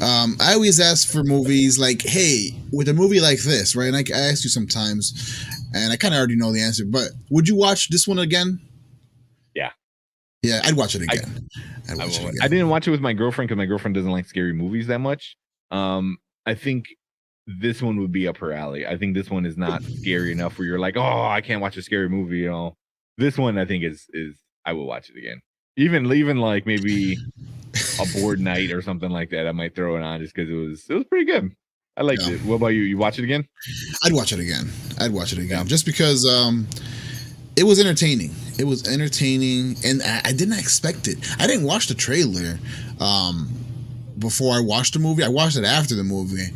I always ask for movies like, hey, with a movie like this, right? And I ask you sometimes, and I kind of already know the answer, but would you watch this one again? Yeah, I'd watch it again. I didn't watch it with my girlfriend because my girlfriend doesn't like scary movies that much. I think this one would be up her alley. I think this one is not scary enough where you're like, oh, I can't watch a scary movie. This one I think is I will watch it again. Even like maybe a board night or something like that. I might throw it on just because it was pretty good. I liked it. What about you? You watch it again? I'd watch it again. Just because it was entertaining. And I didn't expect it. I didn't watch the trailer before I watched the movie. I watched it after the movie.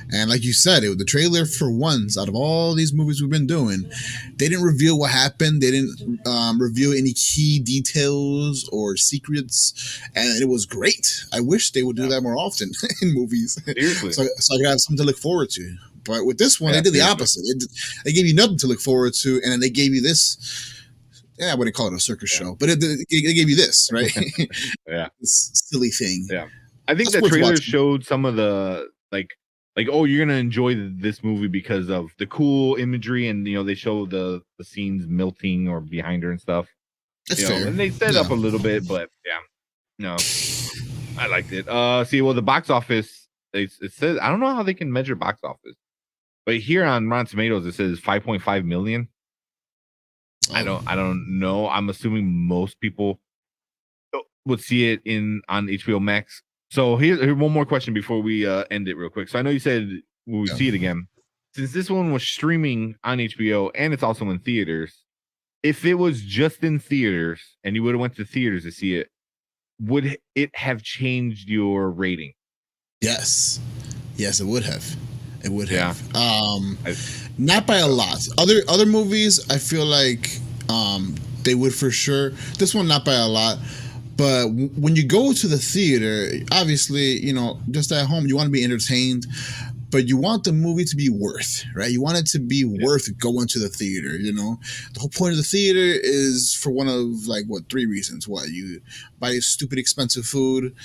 And like you said, the trailer for once out of all these movies we've been doing, they didn't reveal what happened. They didn't reveal any key details or secrets, and it was great. I wish they would do that more often in movies, so I could have something to look forward to. But with this one, they did the opposite. They gave you nothing to look forward to, and then they gave you this. I wouldn't call it a circus show, but they gave you this, right? This silly thing. Yeah, I think the trailer showed some of the like, oh, you're gonna enjoy this movie because of the cool imagery, and they show the scenes melting or behind her and stuff. That's fair. And they set up a little bit, but yeah, no, I liked it. See, well, the box office, it says, I don't know how they can measure box office, but here on Rotten Tomatoes it says 5.5 million. I don't know. I'm assuming most people would see it on HBO Max. So here's one more question before we end it real quick. So I know you said will we see it again? Since this one was streaming on HBO and it's also in theaters, if it was just in theaters and you would have went to theaters to see it, would it have changed your rating? Yes, it would have. It would have. Not by a lot. Other movies, I feel like they would for sure. This one, not by a lot. But when you go to the theater, obviously, just at home, you want to be entertained, but you want the movie to be worth, right? You want it to be worth going to the theater, The whole point of the theater is for one of, 3 reasons. What? You buy stupid expensive food,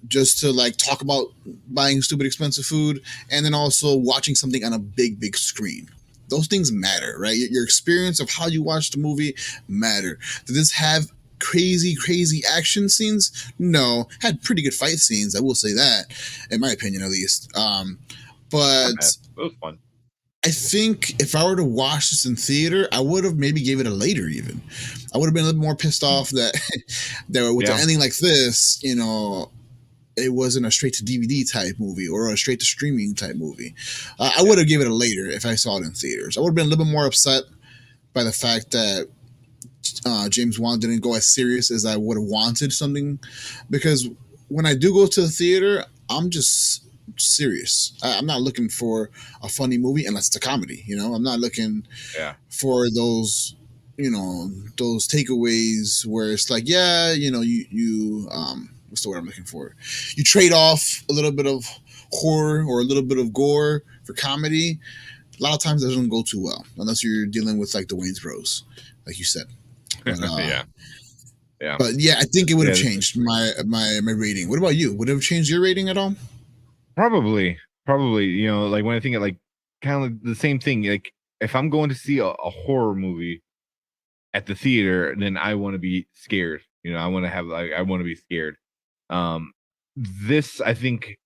just to talk about buying stupid expensive food, and then also watching something on a big screen. Those things matter, right? Your experience of how you watch the movie matter. Did this have crazy action scenes? No. Had pretty good fight scenes, I will say that, in my opinion at least. But it was fun. I think if I were to watch this in theater, I would have maybe gave it a later even. I would have been a little more pissed off that with the ending like this, it wasn't a straight to DVD type movie or a straight to streaming type movie. I would have given it a later if I saw it in theaters. I would have been a little bit more upset by the fact that James Wan didn't go as serious as I would have wanted something, because when I do go to the theater, I'm just serious. I'm not looking for a funny movie unless it's a comedy. I'm not looking for those those takeaways where it's like, you what's the word I'm looking for? You trade off a little bit of horror or a little bit of gore for comedy. A lot of times it doesn't go too well unless you're dealing with the Wayans Bros, like you said. But, But yeah, I think it would have changed my rating. What about you? Would it have changed your rating at all? Probably. When I think of kind of the same thing. Like if I'm going to see a horror movie at the theater, then I want to be scared. I want to be scared. This I think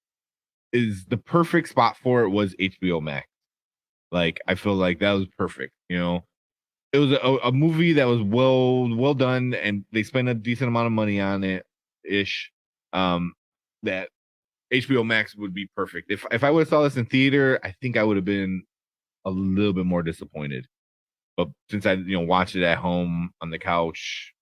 is the perfect spot for it was HBO Max. I feel like that was perfect. It was a movie that was well done, and they spent a decent amount of money on it ish. That HBO Max would be perfect. If I would have saw this in theater, I think I would have been a little bit more disappointed. But since I watched it at home on the couch,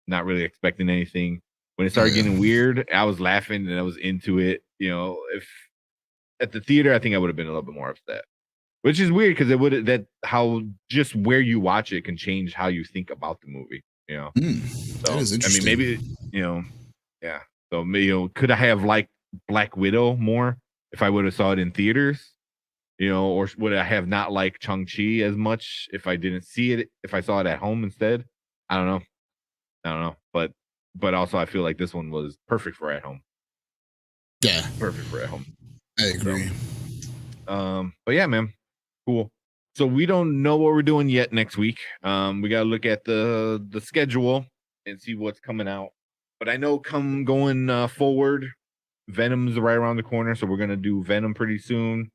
not really expecting anything, when it started getting weird, I was laughing and I was into it. If at the theater, I think I would have been a little bit more upset. Which is weird because how just where you watch it can change how you think about the movie. So that is interesting. I mean, maybe yeah. So could I have liked Black Widow more if I would have saw it in theaters? Or would I have not liked Shang-Chi as much if I didn't see it? If I saw it at home instead, I don't know. But also I feel like this one was perfect for at home. Yeah, perfect for at home. I agree. But yeah, man. Cool. So we don't know what we're doing yet next week. We gotta look at the schedule and see what's coming out. But I know going forward, Venom's right around the corner, so we're gonna do Venom pretty soon.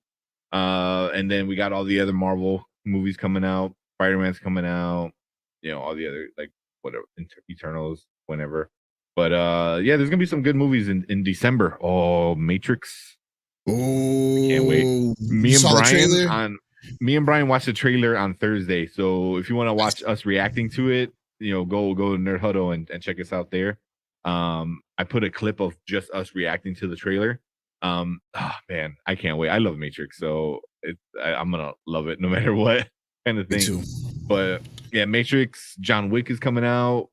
And then we got all the other Marvel movies coming out. Spider-Man's coming out. All the other whatever Eternals, whenever. But there's gonna be some good movies in December. Oh, Matrix. Oh, can't wait. Me and Brian watched the trailer on Thursday. So if you want to watch us reacting to it, go to Nerd Huddle and check us out there. I put a clip of just us reacting to the trailer. Man, I can't wait. I love Matrix, so I'm gonna love it no matter what kind of thing. Me too. But yeah, Matrix, John Wick is coming out.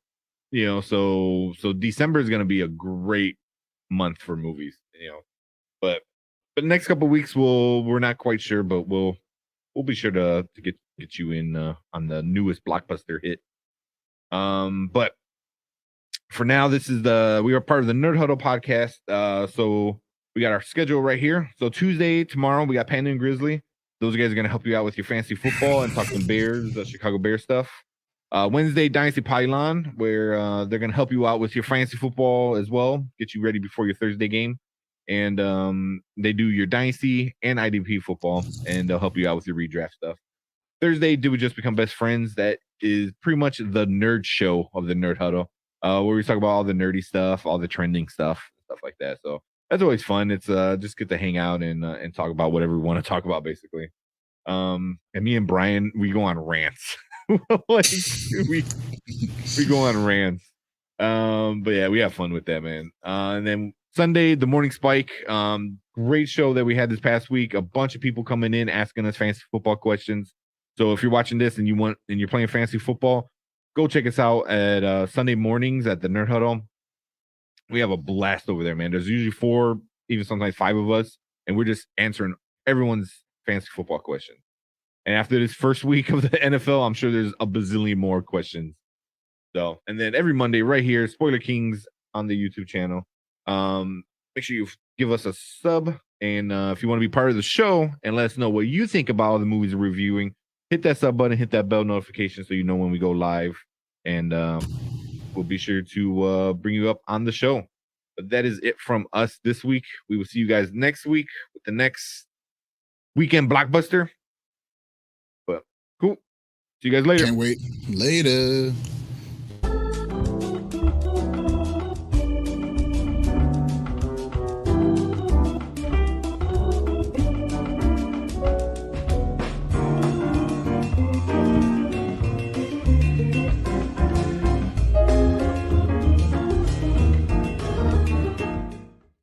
So December is gonna be a great month for movies. But the next couple of weeks we're not quite sure, but we'll be sure to get you in on the newest blockbuster hit. But for now, we are part of the Nerd Huddle podcast. So we got our schedule right here. So Tuesday, tomorrow, we got Panda and Grizzly. Those guys are gonna help you out with your fantasy football and talk some Bears, Chicago Bears stuff. Wednesday, Dynasty Pylon, where they're going to help you out with your fantasy football as well, get you ready before your Thursday game. And they do your Dynasty and IDP football, and they'll help you out with your redraft stuff. Thursday, Do We Just Become Best Friends? That is pretty much the nerd show of the Nerd Huddle, where we talk about all the nerdy stuff, all the trending stuff like that. So that's always fun. It's just get to hang out and talk about whatever we want to talk about, basically. And me and Brian, we go on rants. Like we go on rants. But yeah, we have fun with that, man. And then Sunday, the Morning Spike. Great show that we had this past week. A bunch of people coming in asking us fantasy football questions. So if you're watching this and you're playing fantasy football, go check us out at Sunday mornings at the Nerd Huddle. We have a blast over there, man. There's usually 4, even sometimes 5 of us, and we're just answering everyone's fantasy football questions. And after this first week of the NFL, I'm sure there's a bazillion more questions. So, and then every Monday right here, Spoiler Kings on the YouTube channel. Make sure you give us a sub. And if you want to be part of the show and let us know what you think about all the movies we're reviewing, hit that sub button, hit that bell notification so you know when we go live. And we'll be sure to bring you up on the show. But that is it from us this week. We will see you guys next week with the next weekend blockbuster. But cool. See you guys later. Can't wait. Later.